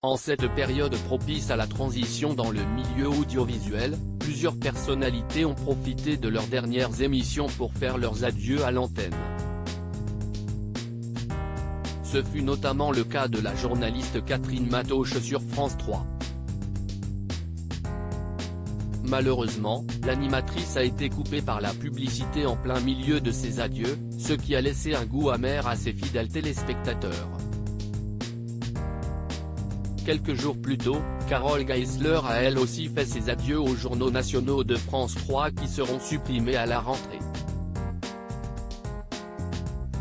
En cette période propice à la transition dans le milieu audiovisuel, plusieurs personnalités ont profité de leurs dernières émissions pour faire leurs adieux à l'antenne. Ce fut notamment le cas de la journaliste Catherine Matoche sur France 3. Malheureusement, l'animatrice a été coupée par la publicité en plein milieu de ses adieux, ce qui a laissé un goût amer à ses fidèles téléspectateurs. Quelques jours plus tôt, Carole Geisler a elle aussi fait ses adieux aux journaux nationaux de France 3 qui seront supprimés à la rentrée.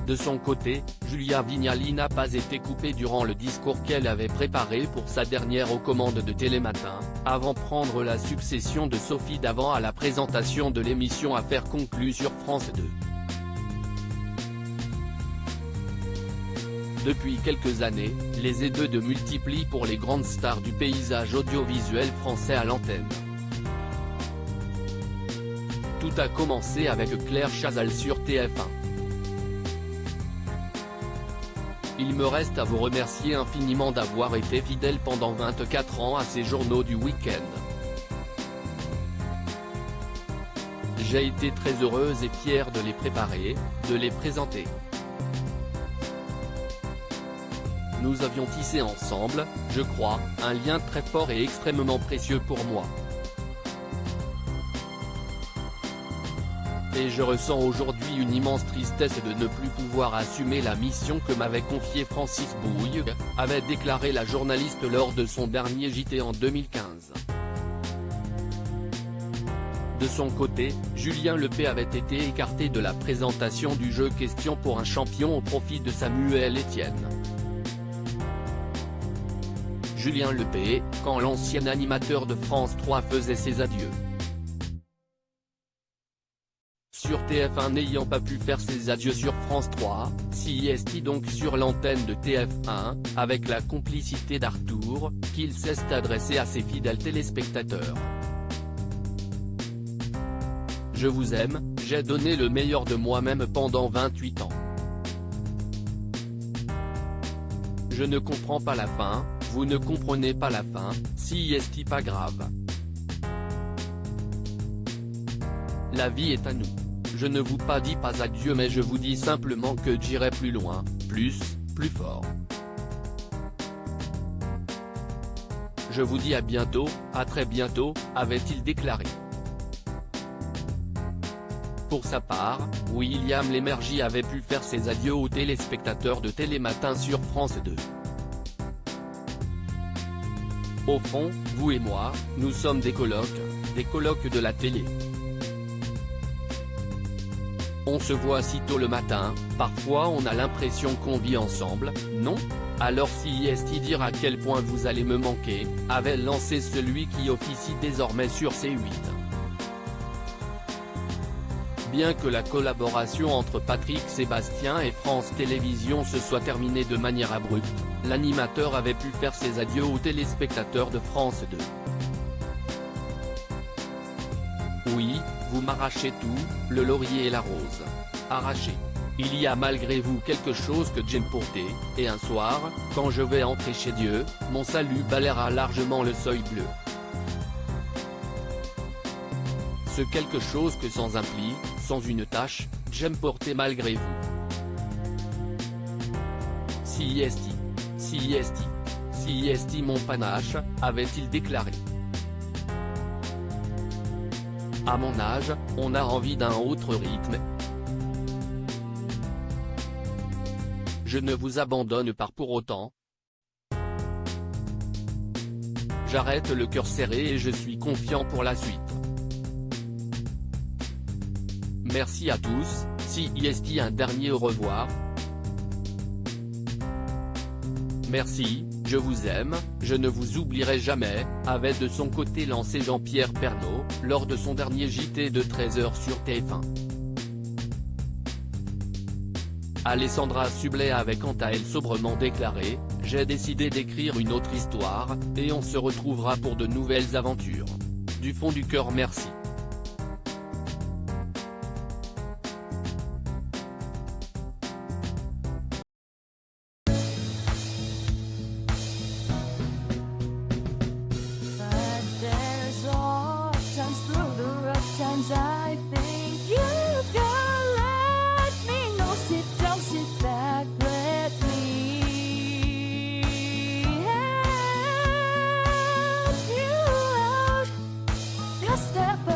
De son côté, Julia Vignali n'a pas été coupée durant le discours qu'elle avait préparé pour sa dernière aux commandes de Télématin, avant prendre la succession de Sophie Davant à la présentation de l'émission Affaires conclues sur France 2. Depuis quelques années, les édeux de multiplient pour les grandes stars du paysage audiovisuel français à l'antenne. Tout a commencé avec Claire Chazal sur TF1. Il me reste à vous remercier infiniment d'avoir été fidèle pendant 24 ans à ces journaux du week-end. J'ai été très heureuse et fière de les préparer, de les présenter. Nous avions tissé ensemble, je crois, un lien très fort et extrêmement précieux pour moi. Et je ressens aujourd'hui une immense tristesse de ne plus pouvoir assumer la mission que m'avait confiée Francis Bouille, avait déclaré la journaliste lors de son dernier JT en 2015. De son côté, Julien Lepay avait été écarté de la présentation du jeu Question pour un champion au profit de Samuel Etienne. Julien Lepay, quand l'ancien animateur de France 3 faisait ses adieux. Sur TF1 n'ayant pas pu faire ses adieux sur France 3, CIST donc sur l'antenne de TF1, avec la complicité d'Arthur, qu'il s'est adressé à ses fidèles téléspectateurs. Je vous aime, j'ai donné le meilleur de moi-même pendant 28 ans. Je ne comprends pas la fin, vous ne comprenez pas la fin, CIST pas grave. La vie est à nous. Je ne vous dis pas adieu mais je vous dis simplement que j'irai plus loin, plus fort. Je vous dis à bientôt, à très bientôt, avait-il déclaré. Pour sa part, William Lémergie avait pu faire ses adieux aux téléspectateurs de Télématin sur France 2. Au fond, vous et moi, nous sommes des colocs de la télé. On se voit si tôt le matin, parfois on a l'impression qu'on vit ensemble, non? Alors CIST dire à quel point vous allez me manquer, avait lancé celui qui officie désormais sur C8. Bien que la collaboration entre Patrick Sébastien et France Télévisions se soit terminée de manière abrupte, l'animateur avait pu faire ses adieux aux téléspectateurs de France 2. Oui, vous m'arrachez tout, le laurier et la rose. Arraché. Il y a malgré vous quelque chose que j'aime porter, et un soir, quand je vais entrer chez Dieu, mon salut balayera largement le seuil bleu. Ce quelque chose que sans un pli, sans une tache, j'aime porter malgré vous. CIST mon panache, avait-il déclaré. À mon âge, on a envie d'un autre rythme. Je ne vous abandonne pas pour autant. J'arrête le cœur serré et je suis confiant pour la suite. Merci à tous, CIST un dernier au revoir. Merci, je vous aime, je ne vous oublierai jamais, avait de son côté lancé Jean-Pierre Pernaut, lors de son dernier JT de 13h sur TF1. Alessandra Sublet avait quant à elle sobrement déclaré « J'ai décidé d'écrire une autre histoire, et on se retrouvera pour de nouvelles aventures. Du fond du cœur merci. step